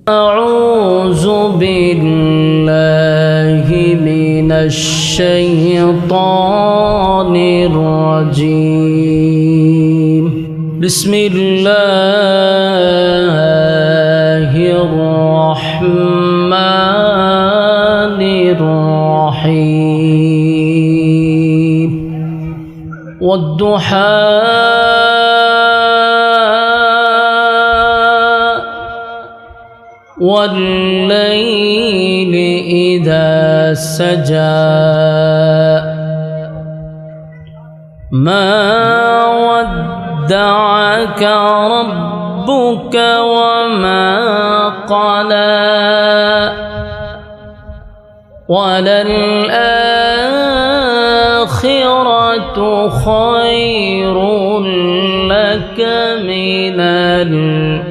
أعوذ بالله من الشيطان الرجيم. بسم الله الرحمن الرحيم. والضحى والليل إذا سجى ما ودعك ربك وما قلى وللآخرة خير لك من الأولى.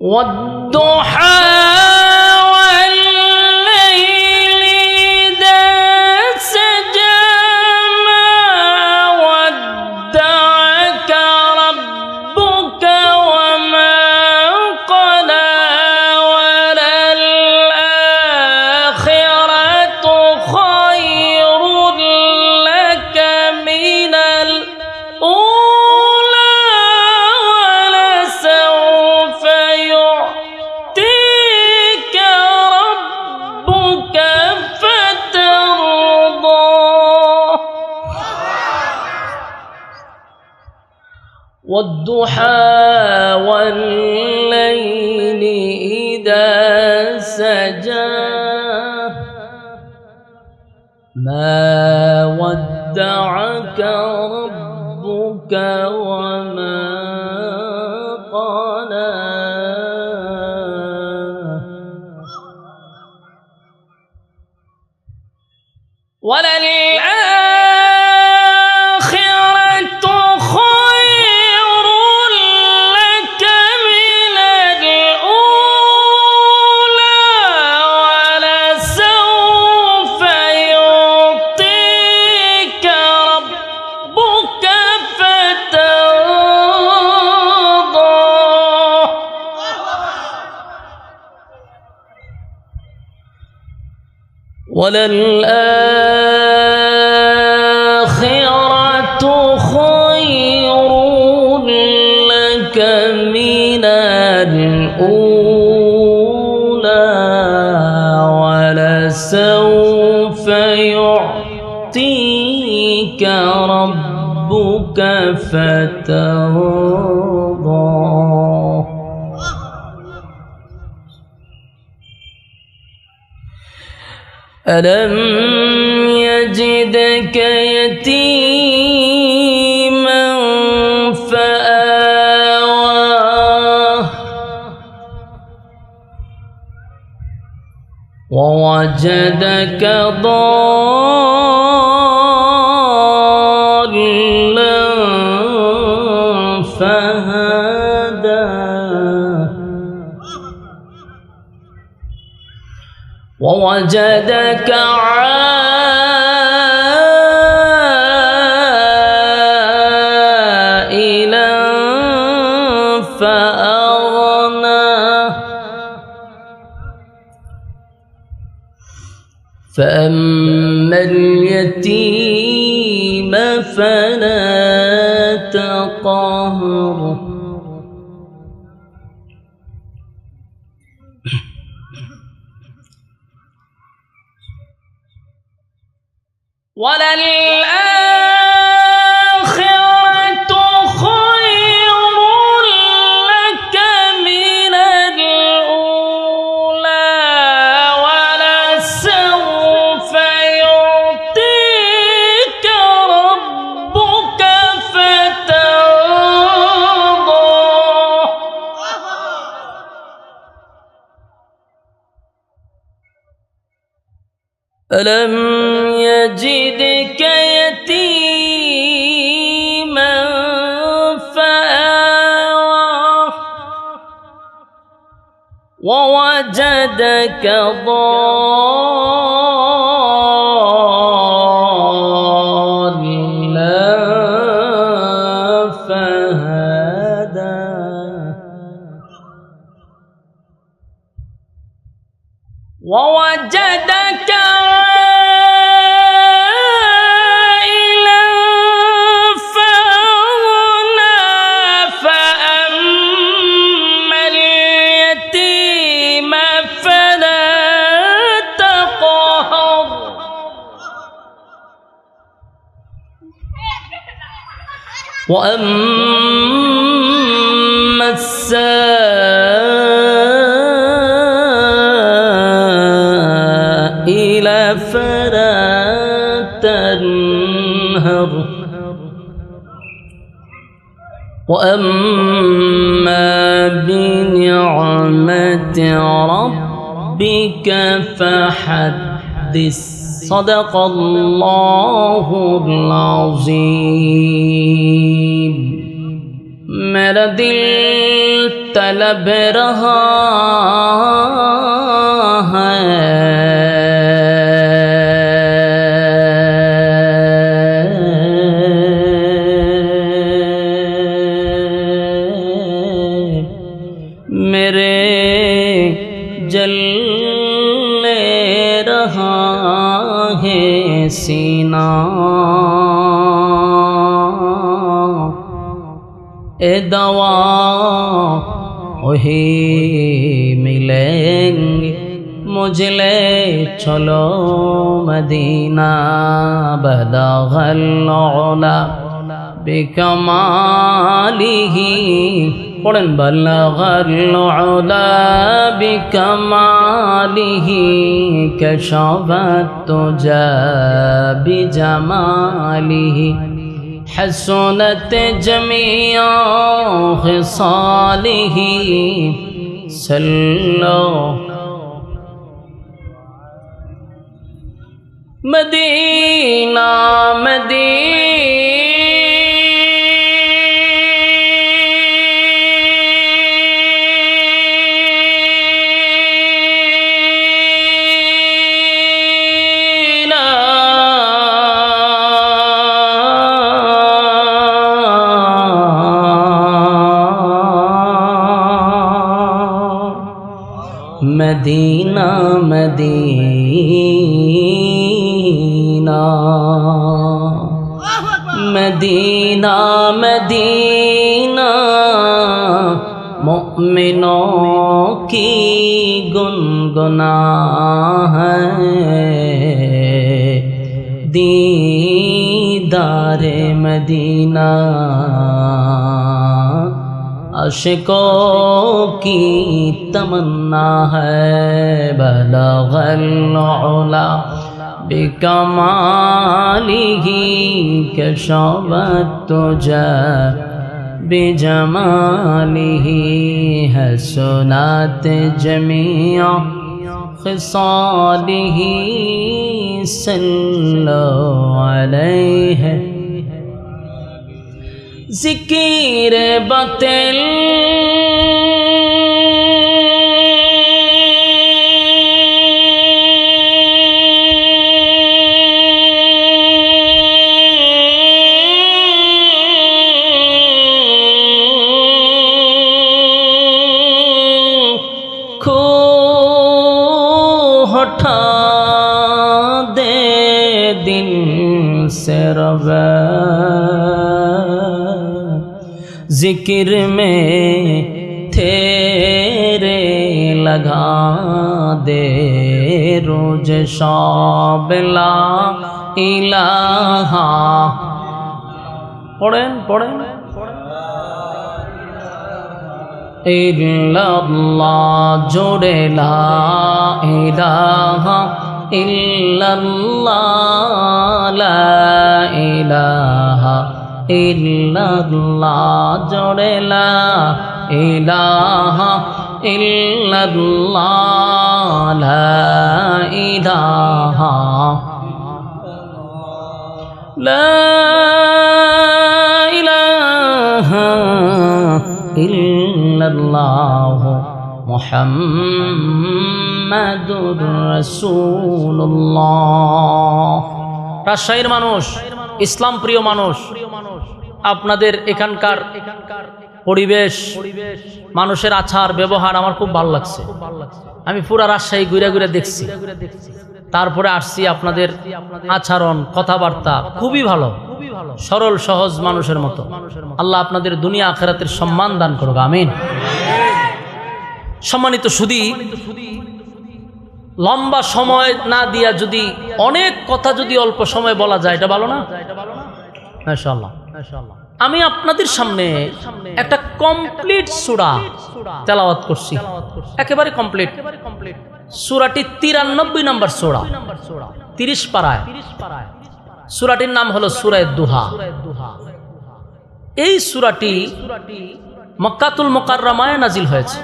والضحى والليل إذا سجى ما ودعك ربك وما قلى وللآخرة خير لك من الأولى ولسوف يعطيك ربك فترضى. والضحى والليل إذا سجى ما ودعك ربك وما قلى وللآخرة خير لك من الأولى ولسوف يعطيك ربك فترضى. وللآخرة خير لك من الأولى ولسوف يعطيك ربك فترضى. ألم يجدك يتيما فآوى ووجدك ضالا فهدى ووجدك عائلا فأغنى فأما اليتيم فلا تقهر وللآخرة خير لك من الأولى ولسوف يعطيك ربك فترضى. ألم يجدك يتيما فآوى ووجدك ضالا وأما السائل فلا تنهر وأما بنعمة ربك فحدث صدق الله العظيم میرا دل طلب رہا ہے میرے جلنے رہا ہے سینہ اے دوا وہی ملیں گے مجھ لے چلو مدینہ بلغ العلا بکمالہ پڑھیں بلغ العلا بکمالہ کشف الدجی بجمالہ حسنت جمیع خصالہ صلو مدینہ مدینہ مدینہ مدینہ مدینہ مومنوں کی گنگنا ہے دیدار مدینہ عاشقوں کی تمنا ہے بلغ العلا بکمالہ کشف الدجی بجمالہ حسنت جمیع خصالہ صلو علیہ ذکر باطل کو ہٹا دے دل سے روے ذکر میں تیرے لگا دے روز شب لا الہ پڑھیں الا اللہ جوڑے لا الہ الا اللہ لا الہ الا اللہ جوڑے لا الہ الا اللہ لا الہ لا الہ الا اللہ محمد رسول اللہ রাজশাহীর মানুষ ইসলাম প্রিয় মানুষ আপনাদের এখানকার পরিবেশ মানুষের আচার ব্যবহার আমার খুব ভালো লাগছে আমি পুরা রাজশাহী ঘুরে ঘুরে দেখছি তারপরে আসছি আপনাদের আচরণ কথাবার্তা খুবই ভালো সরল সহজ মানুষের মতো আল্লাহ আপনাদের দুনিয়া আখিরাতের সম্মান দান করুক আমিন সম্মানিত সুধী লম্বা সময় না দিয়া যদি অনেক কথা যদি অল্প সময় বলা যায় এটা ভালো না মাশাআল্লাহ আমি আপনাদের সামনে একটা কমপ্লিট সূরা তেলাওয়াত করছি, একেবারে কমপ্লিট। সূরাটি 93 নম্বর সূরা, 30 পারায়। সূরাটির নাম হলো সূরা দুহা। এই সূরাটি মক্কাতুল মুকাররমায় নাজিল হয়েছে।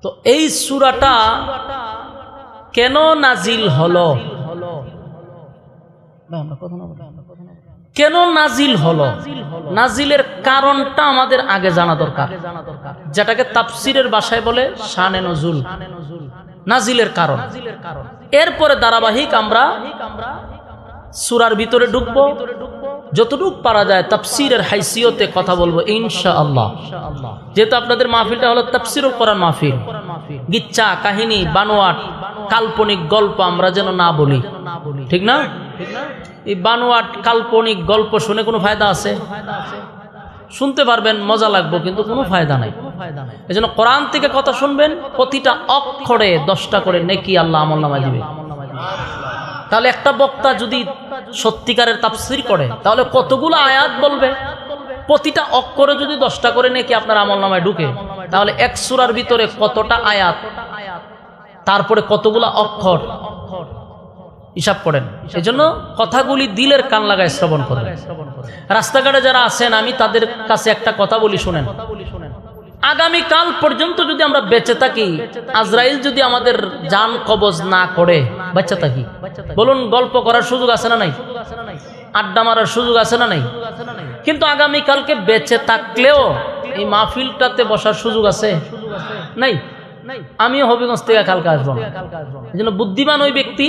তো এই সূরাটা কেন নাজিল হলো, কেন নাজিল হলো, নাজিলের কারণটা আমাদের আগে জানা দরকার, যেটাকে তাফসীরের ভাষায় বলে শানে নুজুল, নাজিলের কারণ। এরপরে ধারাবাহিক আমরা সূরার ভিতরে ঢুকবো, যতটুক পারা যায় তাফসীরের হাইসিয়তে কথা বলবো ইনশাআল্লাহ। যেহেতু আপনাদের মাহফিলটা হলো তাফসীরুল কোরআন মাহফিল, গিচ্ছা কাহিনী বানোয়াট কাল্পনিক গল্প আমরা যেন না বলি, ঠিক না? এই বানোয়াট কাল্পনিক গল্প শুনে কোনো ফায়দা আছে? শুনতে পারবেন, মজা লাগবে, কিন্তু কোনো ফায়দা নাই। এজন্য কোরআন থেকে কথা শুনবেন, প্রতিটা অক্ষরে 10টা করে নেকি আল্লাহ আমলনামায় দিবে। তাহলে একটা বক্তা যদি সত্যিকারের তাফসীর করে তাহলে কতগুলো আয়াত বলবে, প্রতিটা অক্ষরে যদি 10টা করে নেকি আপনার আমলনামায় ঢুকে, তাহলে এক সূরার ভিতরে কতটা আয়াত, তারপরে কতগুলো অক্ষর, হিসাব করেন। এই জন্য কথাগুলি দিলের কান লাগায় শ্রবণ করেন। রাস্তাঘাটে যারা আছেন, আমি তাদের কাছে একটা কথা বলি, শুনেন। আগামী কাল পর্যন্ত যদি আমরা বেঁচে থাকি, আজরাইল যদি আমাদের জান কবজ না করে বেঁচে থাকি, বলুন গল্প করার সুযোগ আছে না নাই? আড্ডা মারার সুযোগ আছে না নাই? কিন্তু আগামী কালকে বেঁচে থাকলেও এই মাহফিলটাতে বসার সুযোগ আছে নাই? আমিও হবিগঞ্জ থেকে কালকে আসবো না। এই জন্য বুদ্ধিমান ওই ব্যক্তি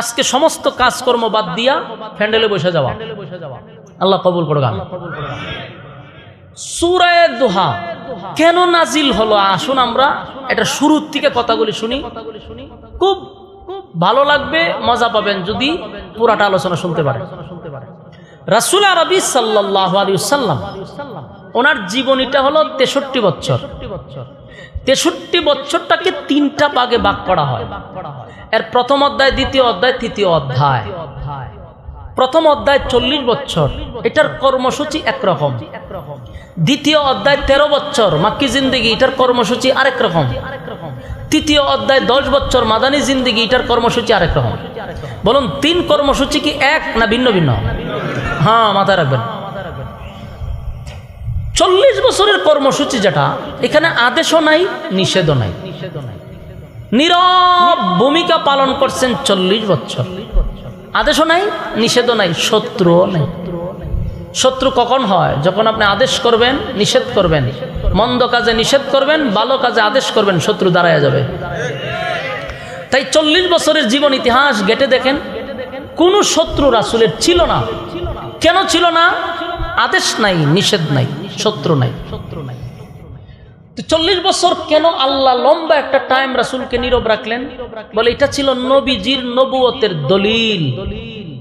আজকে সমস্ত কাজকর্ম বাদ দিয়া ফ্যান্ডেলে বসে যাওয়া। আল্লাহ কবুল করুক। সূরা দুহা কেন নাজিল হলো, আসুন আমরা এটা শুরুর থেকে কথাগুলি শুনি। খুব ভালো লাগবে, মজা পাবেন যদি পুরাটা আলোচনা শুনতে পারেন। রাসূল আরবি সাল্লাল্লাহু আলাইহি ওয়াসাল্লাম, ওনার জীবনীটা হলো 63 বছর। 63 বছরটাকে 3টা ভাগে ভাগ করা হয়। এর প্রথম অধ্যায়, দ্বিতীয় অধ্যায়, তৃতীয় অধ্যায়। প্রথম অধ্যায় 40 বছর, এটার কর্মসূচি একরকম। দ্বিতীয় অধ্যায় 13 বছর মাক্কি জিন্দেগি, এটার কর্মসূচি আরেক রকম। তৃতীয় অধ্যায় 10 বছর মাদানী জিন্দেগি, এটার কর্মসূচি আরেক রকম। বলুন 3 কর্মসূচি কি এক না ভিন্ন ভিন্ন? হ্যাঁ, মাথায় রাখবেন। 40 বছরের কর্মসূচি যেটা, এখানে আদেশও নাই, নিষেধও নাই, নীরব ভূমিকা পালন করছেন 40 বছর। আদেশও নাই, নিষেধও নাই, শত্রুও নাই। শত্রু কখন হয়? যখন আপনি আদেশ করবেন, নিষেধ করবেন, মন্দ কাজে নিষেধ করবেন, ভালো কাজে আদেশ করবেন, শত্রু দাঁড়ায় যাবে। তাই 40 বছরের জীবন ইতিহাস ঘেটে দেখেন, কোন শত্রু রাসূলের ছিল না। কেন ছিল না? আদেশ নাই, নিষেধ নাই, শত্রু নাই। তো 40 বছর কেন আল্লাহ লম্বা একটা টাইম রাসূলকে নীরব রাখলেন? বলে এটা ছিল নবীজির নবুয়তের দলিল।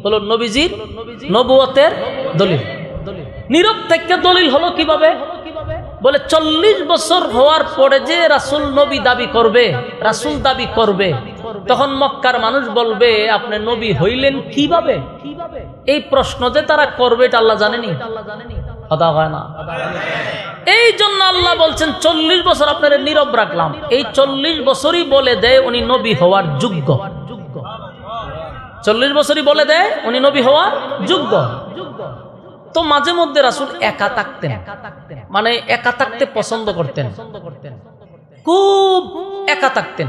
বলো নবীজির নবুয়তের দলিল। নীরব থেকে দলিল হলো কিভাবে? বলে 40 বছর হওয়ার পরে যে রাসূল নবী দাবি করবে, রাসূল দাবি করবে, তখন মক্কার মানুষ বলবে আপনি নবী হইলেন কিভাবে? এই প্রশ্ন যে তারা করবে এটা আল্লাহ জানেনি, কথা হয় না। এই জন্য আল্লাহ বলছেন 40 বছর আপনারা নীরব রাখলাম। এই 40 বছরই বলে দেয় উনি নবী হওয়ার যোগ্য। 40 বছরই বলে দেয় উনি নবী হওয়ার যোগ্য। তো মাঝে মধ্যে রাসূল একা থাকতেন, মানে একা থাকতে পছন্দ করতেন, খুব একা থাকতেন,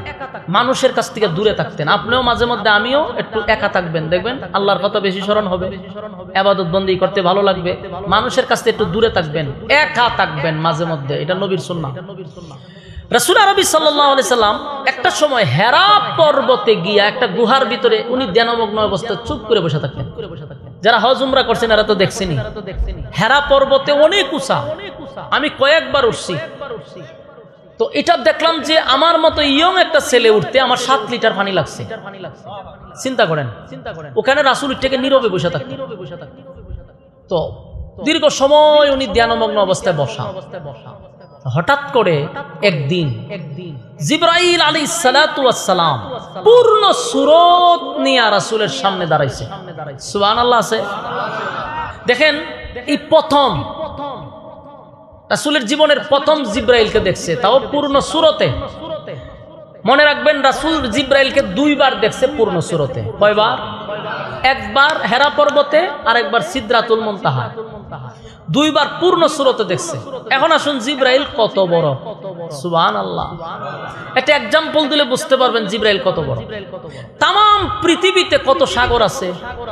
মানুষের কাছ থেকে দূরে থাকতেন। আপনিও মাঝে মধ্যে, আমিও একটু একা থাকবেন, দেখবেন আল্লাহর কথা বেশি স্মরণ হবে, ইবাদত বন্দেগী করতে ভালো লাগবে। মানুষের কাছ থেকে একটু দূরে থাকবেন, একা থাকবেন মাঝে মধ্যে, এটা নবীর সুন্নাহ। রাসূল আরবি সাল্লাল্লাহু আলাইহি সাল্লাম একটা সময় হেরা পর্বতে গিয়া একটা গুহার ভিতরে উনি ধ্যানমগ্ন অবস্থায় চুপ করে বসে থাকতেন। যারা হজ উমরা করছেন এরা তো দেখছেনই, হেরা পর্বতে অনেক উঁচা, আমি কয়েকবার উঠছি। তো এটা দেখলাম যে আমার মতো ইয়ং একটা ছেলে উঠতে আমার 7 লিটার পানি লাগছে। চিন্তা করেন, ওখানে রাসূল থেকে নীরবে বসে থাকতেন। তো দীর্ঘ সময় উনি ধ্যানমগ্ন অবস্থায় বসা। হঠাৎ করে একদিন জিবরাইল আলাইহিস সালাতু ওয়াস সালাম পূর্ণ সূরত নিয়ে রাসূলের সামনে দাঁড়াইছে। সুবহানাল্লাহ আছে। দেখেন এই প্রথম রাসূলের জীবনের প্রথম জিব্রাইলকে দেখছে, তাও পূর্ণ সূরতে। মনে রাখবেন রাসূল জিব্রাইলকে দুইবার দেখছে পূর্ণ সূরতে। কয়বার? একবার হেরা পর্বতে আর একবার সিদরাতুল মুনতাহা, দুইবার পূর্ণ সূরতে দেখছে। এখন আসুন জিব্রাইল কত বড়, সুবহানাল্লাহ। একটা এক্সাম্পল দিলে বুঝতে পারবেন জিব্রাইল কত বড়। তাম পৃথিবীতে কত সাগর আছে,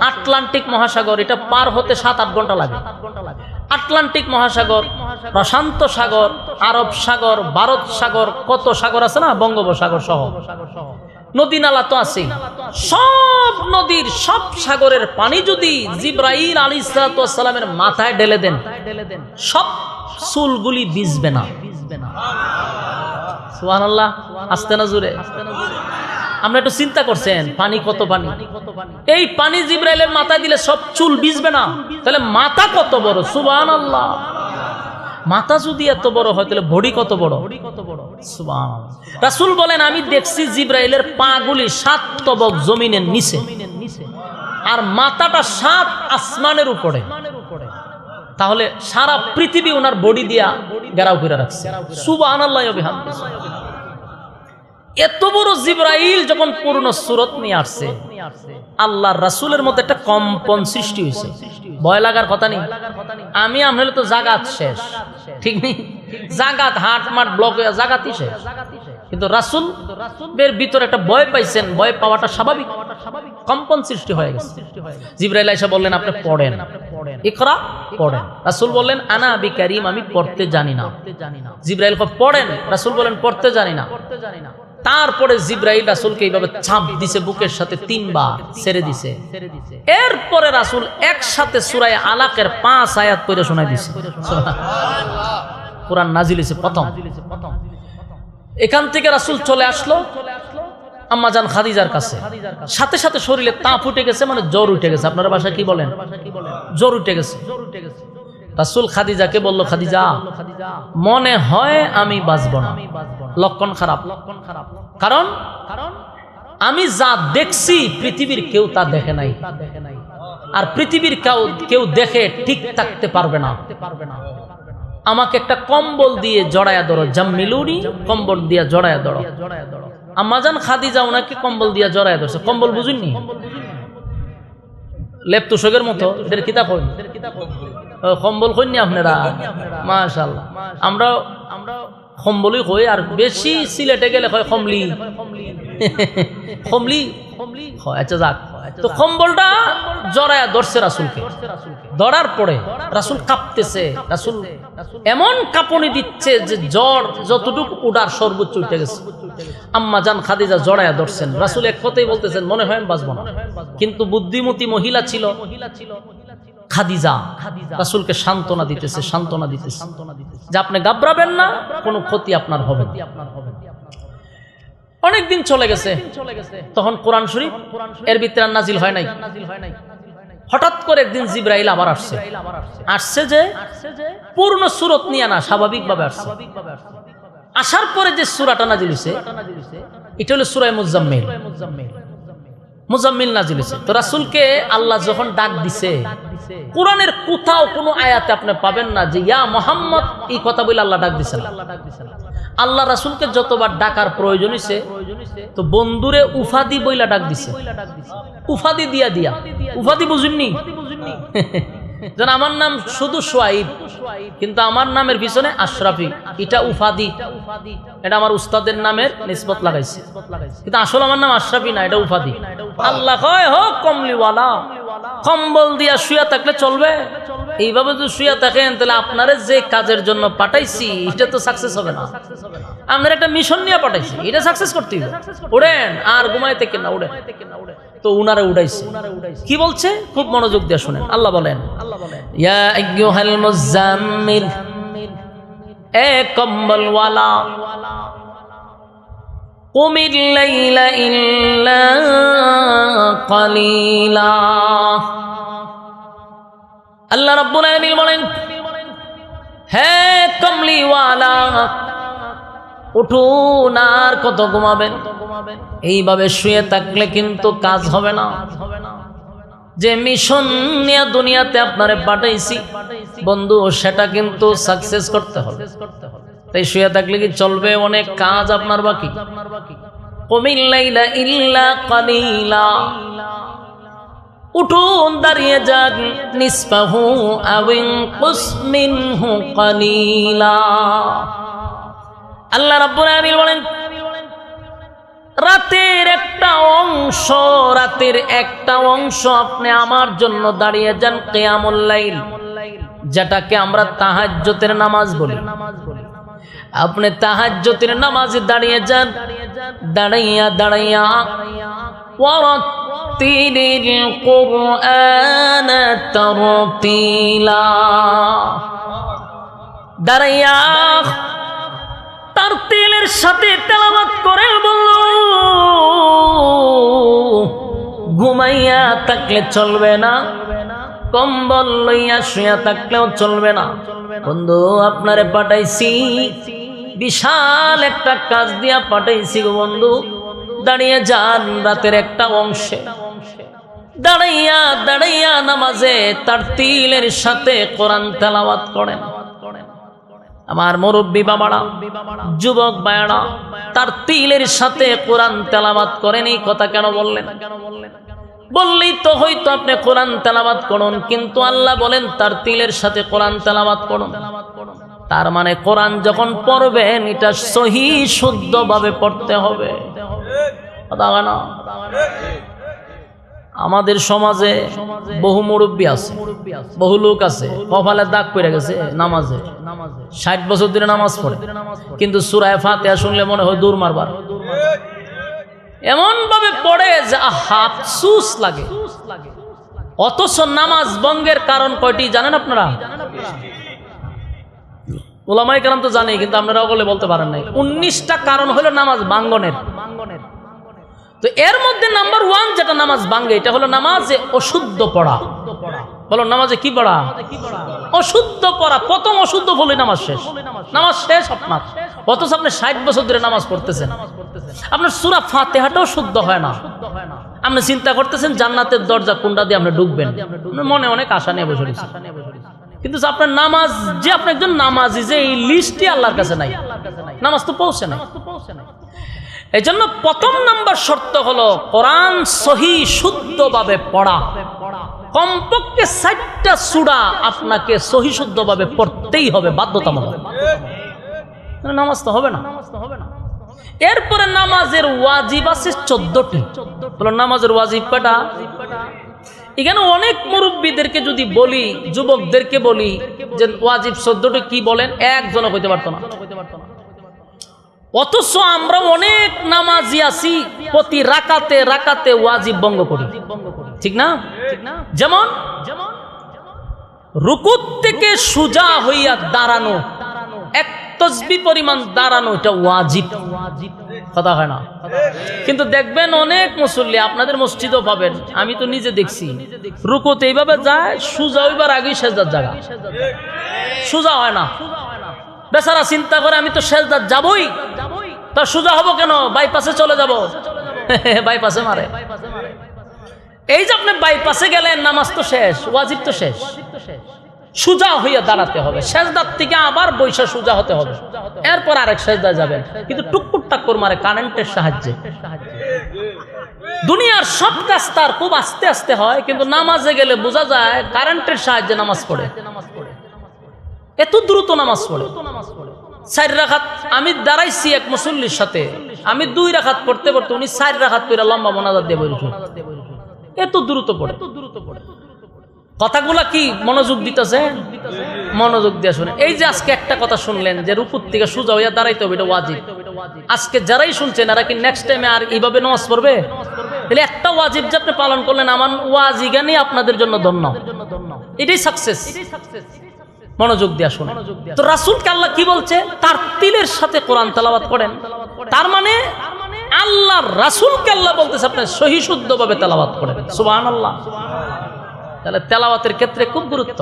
আটলান্টিক মহাসাগর, এটা পার হতে 7-8 ঘন্টা লাগে। আটলান্টিক মহাসাগর, প্রশান্ত সাগর, আরব সাগর, ভারত সাগর, কত সাগর আছে না, বঙ্গোপসাগর সহ নদী নালা তো আছে। সব নদীর সব সাগরের পানি যদি জিব্রাইল আলাইহিস সালামের মাথায় ঢেলে দেন, সব চুলগুলি ভিজবে না। সুবহানাল্লাহ। আস্তে না জোরে? আমরা একটু চিন্তা করছেন পানি কত পানি, এই পানি জিব্রাইলের মাথায় দিলে সব চুল ভিজবে না, তাহলে মাথা কত বড়, সুবহানাল্লাহ। মাথা যদি এত বড় হয় তাহলে বডি কত বড়, সুবহানাল্লাহ। রাসূল বলেন আমি দেখছি জিব্রাইলের পাগুলি 7 তবক জমিনের নিচে, আর মাথাটা 7 আসমানের উপরে। তাহলে সারা পৃথিবী ওনার বডি দিয়া ঘেরাও করে রাখছে, সুবহানাল্লাহ ওয়া বিহামদিহি। এত বড় জিব্রাইল যখন পূর্ণ সূরত নিয়ে আসছে, আল্লাহর রাসূলের মধ্যে একটা কম্পন সৃষ্টি হয়েছে। ভয় লাগার কথা নেই। আমি আমলে তো জাগাত শেষ, ঠিক নেই? জাগাত হাট মাঠ ব্লক হয়ে জাগাতই শেষ, কিন্তু রাসূলের ভিতরে একটা ভয় পাইছেন, ভয় পাওয়াটা স্বাভাবিক, কম্পন সৃষ্টি হয়ে গেছে। জিব্রাইল আয়েশা বললেন আপনি পড়েন, ইকরা, পড়েন। রাসূল বললেন আনা বিকারিম, আমি পড়তে জানি না। জিব্রাইল পড়েন, রাসূল বলেন পড়তে জানি না। তারপরে জিব্রাইল রাসূলকে এইভাবে চাপ দিছে বুকের সাথে 3 বার, ছেড়ে দিছে। এরপরে রাসূল একসাথে সূরা আলাকের 5 আয়াত পড়ে শোনাই দিছে। কোরআন নাজিল হয়েছে প্রথম। এখান থেকে রাসূল চলে আসলো আম্মাজান খাদিজার কাছে, সাথে সাথে শরীরে তাপ উঠে গেছে, মানে জ্বর উঠে গেছে। আপনারা ভাষায় কি বলেন? জ্বর উঠে গেছে। রাসূল খাদিজাকে বলল, খাদিজা মনে হয় আমি বাঁচব না, লক্ষণ খারাপ। কারণ আমি যা দেখছি পৃথিবীর কেউ তা দেখে নাই, আর পৃথিবীর কেউ দেখে ঠিক থাকতে পারবে না। আমাকে একটা কম্বল দিয়ে জড়ায়া ধরো, জাম্মিলুনি, কম্বল দিয়ে জড়ায়া ধরো। আম্মাজান খাদিজা ওনাকে কম্বল দিয়ে জড়ায়া ধরছে। কম্বল বুঝুননি? লেপ তুষকের মতো, এদের কিতাব হইন, কম্বল কইনি আপনারা? মাশাআল্লাহ। আমরা কম্বলই কই, আর বেশি সিলেটে গেলে কয় কমলি, কমলি। আচ্ছা যাক, তো কম্বলটা জড়ায়া ধরছে রাসূলকে। ধরার পরে রাসূল কাঁপতেছে, রাসূল এমন কাঁপুনি দিচ্ছে যে জ্বর যতটুকু উঠার সর্বোচ্চ উঠে গেছে। আম্মাজান খাদিজা জড়ায়া ধরছেন, রাসূল এক কথাই বলতেছেন মনে হয় আমি বাঁচব না। কিন্তু বুদ্ধিমতী মহিলা ছিল খাদিজা, রাসূলকে সান্ত্বনা দিতেছে, সান্ত্বনা দিতেছে যে আপনি ঘাবড়াবেন না, কোনো ক্ষতি আপনার হবে না। অনেকদিন চলে গেছে, তখন কোরআন শরীফ এর ভিতরে নাজিল হয় নাই। হঠাৎ করে একদিন জিব্রাইল আবার আসছে যে পূর্ণ সূরত নিয়ে না, স্বাভাবিকভাবে আসছে। আসার পরে যে সূরাটা নাজিল হইছে এটা হলো সূরা মুজাম্মিল। মুজাম্মিল নাজিল হইছে। তো রাসূলকে আল্লাহ যখন ডাক দিছে, কোরআনের কোথাও কোনো আয়াতে আপনি পাবেন না যে ইয়া মুহাম্মদ এই কথা বলে আল্লাহ ডাক দিছেন। আল্লাহ রাসূলকে যতবার ডাকার প্রয়োজন হইছে তো বন্ধুরে উফাদি বইলা ডাক দিছে, উফাদি দিয়া দিয়া। উফাদি বুঝুননি? যেন আমার নাম শুধু সোয়াইব, কিন্তু আমার নামের পিছনে আশরাফি, এটা উফাদি। এটা আমার উস্তাদের নামের নিসবত লাগাইছে, কিন্তু আসলে আমার নাম আশরাফি না, এটা উফাদি। আল্লাহ কয় হোক কমলিওয়ালা, কম্বল দিয়া শুয়া থাকলে চলবে? এইভাবে যদি শুয়া থাকেন তাহলে আপনারা যে কাজের জন্য পাঠাইছি এটা তো সাকসেস হবে না। আপনারা একটা মিশন নিয়ে পাঠাইছি, এটা সাকসেস করতে হবে। উড়েন আর ঘুমাই থাকেন না, উড়েন। তো উনারে উড়াইছে। কি বলছে খুব মনোযোগ দিয়ে শুনেন। আল্লাহ বলেন, ইয়া আইয়ুহাল মুজাম্মিল, এ কম্বলওয়ালা, কুমিল লাইলা ইল্লা কালিলা। আল্লাহ রাব্বুল আলামিন বলেন, হে কমলিওয়ালা, উঠুন আর কত ঘুমাবেন? এইভাবে শুয়ে থাকলে কিন্তু কাজ হবে না। যে মিশন নিয়ে দুনিয়াতে আপনারে পাঠাইছি বন্ধু, সেটা কিন্তু সাকসেস করতে হবে। তাই শুয়ে থাকলে কি চলবে? অনেক কাজ আপনার বাকি। কুমিল লাইলা ইল্লা কালিলা, উঠুন দাঁড়িয়ে যান, নিসফাহু আও ইনকুস মিনহু কালিলা। আল্লাহ রাব্বুল আলামিন বলেন, রাতের একটা অংশ আপনি আমার জন্য দাঁড়িয়ে যান কিয়ামুল লাইল, যেটাকে আমরা তাহাজ্জুদের নামাজ বলি। আপনি তাহাজ্জুদের নামাজে দাঁড়িয়ে যান, দাঁড়াইয়া ওয়ারাত্তিলিল কুরআনা তারতিলা, দাঁড়াইয়া তারতিলের সাথে তেলাওয়াত করেন। বলল ঘুমাইয়া থাকলে চলবে না, কম্বল লইয়া শুয়া থাকলেও চলবে না। বন্ধু, আপনারে পাঠাইছি, বিশাল একটা কাজ দিয়া পাঠাইছি গো বন্ধু। দাঁড়িয়ে যান রাতের একটা অংশে, দাঁড়াইয়া নামাজে তারতিলের সাথে কোরআন তেলাওয়াত করেন। আমার মুরব্বী বাবারা, যুবক ভাইয়েরা, তারতিলের সাথে কোরআন তেলাওয়াত করেন। এই কথা কেন বললেন? বললেই তো হয়তো আপনি কোরআন তেলাওয়াত করুন, কিন্তু আল্লাহ বলেন তারতিলের সাথে কোরআন তেলাওয়াত করুন। তার মানে কোরআন যখন পড়বেন এটা সহি শুদ্ধভাবে পড়তে হবে। আমাদের সমাজে বহু মুরব্বী আছে, বহু লোক আছে, কপালে দাগ পড়ে গেছে নামাজে, 60 বছর ধরে নামাজ পড়ে, কিন্তু সূরা ফাতিহা শুনলে মনে হয় দূর মারবার, এমন ভাবে পড়ে যে আফসোস লাগে। অথচ নামাজ ভঙ্গের কারণ কয়টি জানেন আপনারা? ওলামায়ে কেরাম তো জানে, কিন্তু আপনারা বলে বলতে পারেন নাই। 19টা কারণ হলো নামাজ ভাঙ্গনের। তো এর মধ্যে নাম্বার 1 যেটা নামাজ ভাঙ্গে, এটা হলো নামাজে অশুদ্ধ পড়া। বলো নামাজে কি পড়া? অশুদ্ধ পড়া। প্রথম অশুদ্ধ বলে নামাজ শেষ আপনার। অথচ আপনি 60 বছর ধরে নামাজ পড়তেছেন, আপনার সূরা ফাতিহাটাও শুদ্ধ হয় না। আপনি চিন্তা করতেছেন জান্নাতের দরজা কোনটা দিয়ে আপনি ঢুকবেন, মনে অনেক আশা নিয়ে বসে রয়েছেন, কিন্তু আপনার নামাজ যে আপনি একজন নামাজি, যে এই লিস্টই আল্লাহর কাছে নাই, নামাজ তো পৌঁছে নাই। এই জন্য প্রথম নাম্বার শর্ত হলো কোরআন সহি শুদ্ধভাবে পড়া। কমপক্ষে 60টা সূরা আপনাকে সহি শুদ্ধভাবে পড়তেই হবে, বাধ্যতামূলক। নামাজ তো হবে না। এরপরে নামাজের ওয়াজিব আছে 14টি। বলো নামাজের ওয়াজিব কয়টা? এখানে অনেক মুরব্বীদেরকে যদি বলি, যুবকদেরকে বলি যে ওয়াজিব 14টি কি বলেন, একজনও কইতে পারতো না। অথচ আমরা অনেক নামাজি আছি, প্রতি রাকাতে ওয়াজিব ভঙ্গ করি, ঠিক না? যেমন রুকুত থেকে সোজা হইয়া দাঁড়ানো, এক তাসবিহ পরিমাণ দাঁড়ানো, এটা ওয়াজিব। কথা হয় না? কিন্তু দেখবেন অনেক মুসল্লি, আপনাদের মসজিদও পাবেন, আমি তো নিজে দেখছি, রুকুতে এইভাবে যায়, সোজা হইবার আগেই সেজদার জায়গা, সোজা হয় না। বেচারা চিন্তা করে আমি তো সেজদার যাবই, তা সোজা হবো কেন? বাইপাসে চলে যাব। বাইপাসে মারে। এই যে আপনি বাইপাসে গেলেন, নামাজ তো শেষ, ওয়াজিব তো শেষ। সোজা হইয়া দাঁড়াতে হবে, সেজদার থেকে আবার বৈশা সোজা হতে হবে, এরপর আরেক সেজদা যাবেন। কিন্তু টুকুর টাক্কুর মারে কারেন্টের সাহায্যে। দুনিয়ার সব কাজ তার খুব আস্তে আস্তে হয়, কিন্তু নামাজে গেলে বোঝা যায় কারেন্টের সাহায্যে নামাজ পড়ে, এত দ্রুত নামাজ পড়ে। 4 রাকাত আমি দাঁড়াইছি এক মুসল্লির সাথে, আমি 2 রাকাত পড়তে উনি 4 রাকাত পড়ে লম্বা মোনাজাত দিয়ে বলছে, এত দ্রুত পড়ে। কথাগুলা কি মনোযোগ দিতেছে? মনোযোগ দিয়ে শুনে। এই যে আজকে একটা কথা শুনলেন যে রুকুর থেকে সোজা হইয়া দাঁড়াইতে হবে, এটা ওয়াজিব। আজকে যারাই শুনছেন এরা কি নেক্সট টাইমে আর এইভাবে নামাজ পড়বে? তাহলে একটা ওয়াজিব যে আপনি পালন করলেন, আমার ওয়াজিগানি আপনাদের জন্য ধন্য, এটাই সাকসেস। মনোযোগ দিয়ে শুনে। তো রাসূলকে আল্লাহ কি বলছে? তার তিলের সাথে কোরআন তেলাওয়াত করেন। তার মানে আল্লাহর রাসূলকে আল্লাহ বলতেছে আপনি সহি শুদ্ধভাবে তেলাওয়াত করেন। সুবহানাল্লাহ। তাহলে তেলাওয়াতের ক্ষেত্রে খুব গুরুত্ব।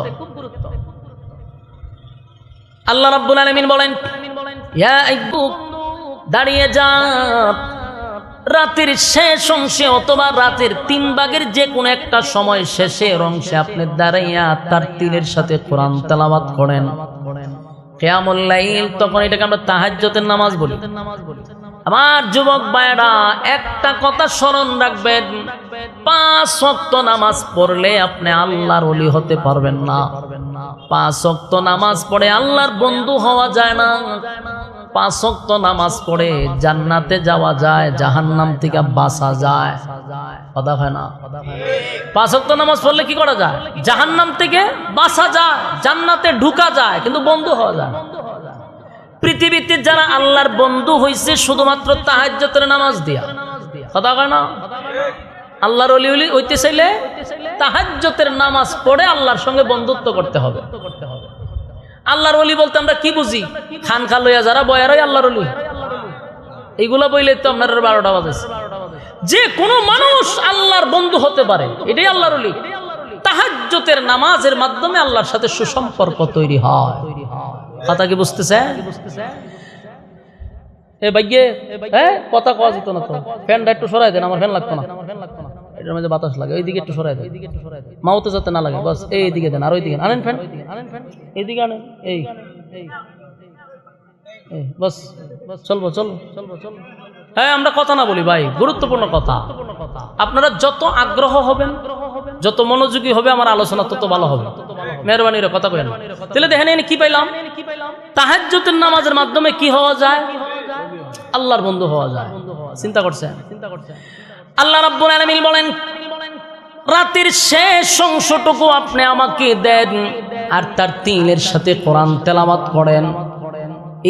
আল্লাহ রাব্বুল আলামিন বলেন, ইয়া আইয়ুব, দাঁড়িয়ে যা রাতের শেষ অংশে অথবা রাতের 3 ভাগের যে কোনো একটা সময় শেষের অংশে আপনি দাঁড়াইয়া তার তিলের সাথে কোরআন তেলাওয়াত করেন কিয়ামুল লাইল, তখন এটাকে আমরা তাহাজ্জুদের নামাজ বলি। আমার যুবক ভাইরা, একটা কথা স্মরণ রাখবেন, 5 ওয়াক্ত নামাজ পড়লে আপনি আল্লাহর ওলি হতে পারবেন না। 5 ওয়াক্ত নামাজ পড়ে আল্লাহর বন্ধু হওয়া যায় না। 5 ওয়াক্ত নামাজ পড়ে জান্নাতে যাওয়া যায়, জাহান্নাম থেকে বাঁচা যায়। কথা হয় না? 5 ওয়াক্ত নামাজ পড়লে কি করা যায়? জাহান্নাম থেকে বাঁচা যায়, জান্নাতে ঢুকা যায়, কিন্তু বন্ধু হওয়া যায়। পৃথিবীতে যারা আল্লাহর বন্ধু হইছে শুধুমাত্র তাহাজ্জুদের নামাজ দিয়া। কথা কয় না? আল্লাহর ওলি হইতে চাইলে তাহাজ্জুদের নামাজ পড়ে আল্লাহর সঙ্গে বন্ধুত্ব করতে হবে। আল্লাহর ওলি বলতে আমরা কি বুঝি? খানখা লইয়া যারা বয়ারই আল্লাহর ওলি, এইগুলা বইলে তো আপনার 12টা বাজে। যে কোনো মানুষ আল্লাহর বন্ধু হতে পারে, এটাই আল্লাহর ওলি। তাহাজ্জুদের নামাজের মাধ্যমে আল্লাহর সাথে সুসম্পর্ক তৈরি হয়। কথা কি বুঝতেছে? এ ভাইয়ে, কথা কওয়া যেত না তো। ফ্যানটা একটু সরাই দেন, আমার ফ্যান লাগতো না, এটার মধ্যে বাতাস লাগে। ওইদিকে একটু সরাই দেন, মাউতে যাতে না লাগে। বাস এইদিকে দেন, আর ওইদিকে আনেন ফ্যান, এইদিকে আনেন। এই বাস চলবো। হ্যাঁ, আমরা কথা না বলি ভাই, গুরুত্বপূর্ণ কথা। আপনারা যত আগ্রহ হবেন, যত মনোযোগী হবে আমার আলোচনা, তত ভালো হবে। মেহরবানি রে কথা বলেন। তাহলে দেখেন কি পাইলাম? তাহাজ্জুদের নামাজের মাধ্যমে কি হওয়া যায়? আল্লাহর বন্ধু হওয়া যায়। চিন্তা করছেন? আল্লাহ রাব্বুল আলামিন বলেন, রাতের শেষ অংশটুকু আপনি আমাকে দেন আর তার তিলের সাথে কোরআন তেলাওয়াত করেন।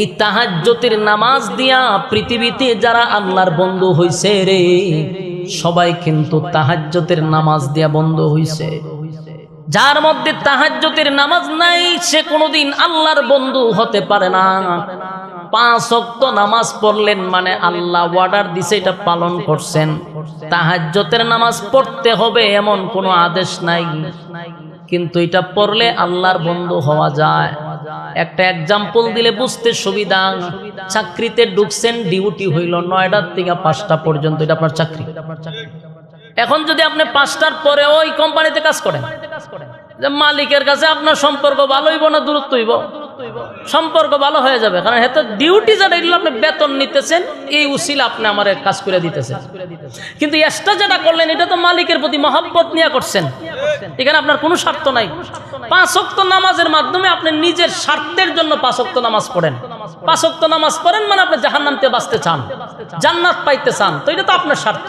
এই তাহাজ্জুদের নামাজ দিয়া পৃথিবীতে যারা আল্লাহর বন্ধু হইছে রে, সবাই কিন্তু তাহাজ্জুদের নামাজ দিয়া বন্ধু হইছে। যার মধ্যে তাহাজ্জুদের নামাজ নাই, সে কোনোদিন আল্লাহর বন্ধু হতে পারে না। 5 ওয়াক্ত নামাজ পড়লেন মানে আল্লাহ অর্ডার দিছে, এটা পালন করছেন। তাহাজ্জুদের নামাজ পড়তে হবে এমন কোনো আদেশ নাই, কিন্তু এটা পড়লে আল্লাহর বন্ধু হওয়া যায়। একটা এক্সাম্পল দিলে বুঝতে সুবিধা। চাকরিতে ঢুকছেন, ডিউটি হইল 9টা থেকে 5টা পর্যন্ত, এটা আপনার চাকরি। এখন যদি আপনি 5টার পরে ওই কোম্পানিতে কাজ করেন, যে মালিকের কাছে আপনার সম্পর্ক ভালো হইব না দূরত্ব হইব? সম্পর্ক ভালো হয়ে যাবে, কারণ হেতু ডিউটি যেটা এগুলো আপনি বেতন নিতেছেন, এই উসিলা আপনি আমার কাজ করে দিতেছেন। কিন্তু এক্সট্রা যেটা করলেন, এটা তো মালিকের প্রতি মহব্বত নিয়ে করছেন, এখানে আপনার কোনো স্বার্থ নাই। 5 ওয়াক্ত নামাজের মাধ্যমে আপনি নিজের স্বার্থের জন্য 5 ওয়াক্ত নামাজ পড়েন। 5 ওয়াক্ত নামাজ পড়েন মানে আপনি জাহান্নাম থেকে বাঁচতে চান, জান্নাত পাইতে চান, তো এটা তো আপনার স্বার্থ।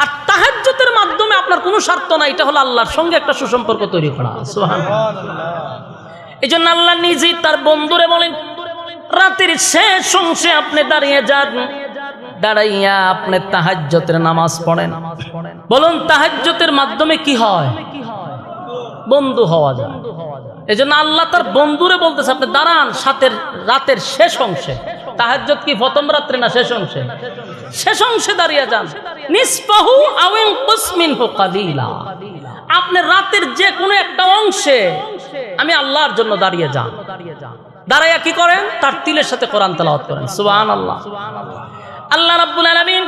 আর তাহাজ্জুদের মাধ্যমে আপনার কোনো স্বার্থ নাই, এটা হলো আল্লাহর সঙ্গে একটা সুসম্পর্ক তৈরি করা। সুবহানাল্লাহ। এই জন্য আল্লাহ নিজেই তার বন্ধুরে বলেন, রাতের শেষ অংশে আপনি দাঁড়িয়ে যান, দাঁড়াইয়া আপনি তাহাজ্জুদের নামাজ পড়েন। বলুন, তাহাজ্জুদের মাধ্যমে কি হয়? বন্ধু হওয়া যায়। এই জন্য আল্লাহ তার বন্ধুরে বলতেছে, আপনি দাঁড়ান রাতের শেষ অংশে। তাহাজ্জুদ কি প্রথম রাত্রে না শেষ অংশে? শেষ অংশে দাঁড়িয়ে যান। নিসফাহু আও ইনকুস মিনহু কালিলা। আপনি রাতের যে কোনো একটা অংশে আমি আল্লাহর জন্য দাঁড়িয়ে যান। দাঁড়াইয়া কি করেন? তার তিলের সাথে কোরআন তেলাওয়াত করেন। সুবহানাল্লাহ। আল্লাহ রাব্বুল আলামিন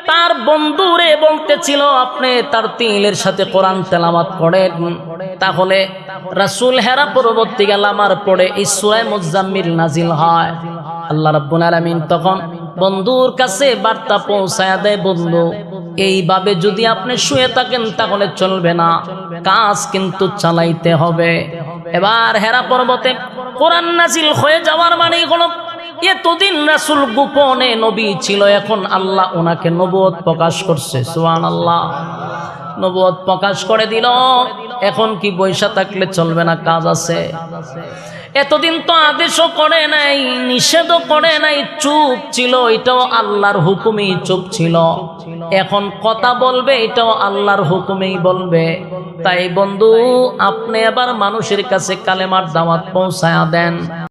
তার বন্ধুরে বলতেছিল, আপনি তার তিলের সাথে কোরআন তেলাওয়াত করেন, তাহলে রাসূল হেরা পরবর্তীকালে আমার পড়ে এই সূরা মুজাম্মিল নাজিল হয়। আল্লাহ রাব্বুল আলামিন তখন বন্ধুর কাছে বার্তা পৌঁছায় দেয়, বন্ধু এইভাবে যদি আপনি শুয়ে থাকেন তাহলে চলবে না, কাজ কিন্তু চালাইতে হবে। এবার হেরা পর্বতে কোরআন নাজিল হয়ে যাওয়ার মানে হলো, এতদিন রাসূল গোপনে নবী ছিল, এখন আল্লাহ ওনাকে নবুয়ত প্রকাশ করছে। সুবহানাল্লাহ। নবুয়ত প্রকাশ করে দিল, এখন কি বৈশা থাকলে চলবে না, কাজ আছে। এতদিন তো আদেশও করে নাই, নিষেধও করে নাই, চুপ ছিল, এটাও আল্লাহর হুকুমেই চুপ ছিল। এখন কথা বলবে, এটাও আল্লাহর হুকুমেই বলবে। তাই বন্ধু, আপনি আবার মানুষের কাছে কালেমার দাওয়াত পৌঁছায়া দেন।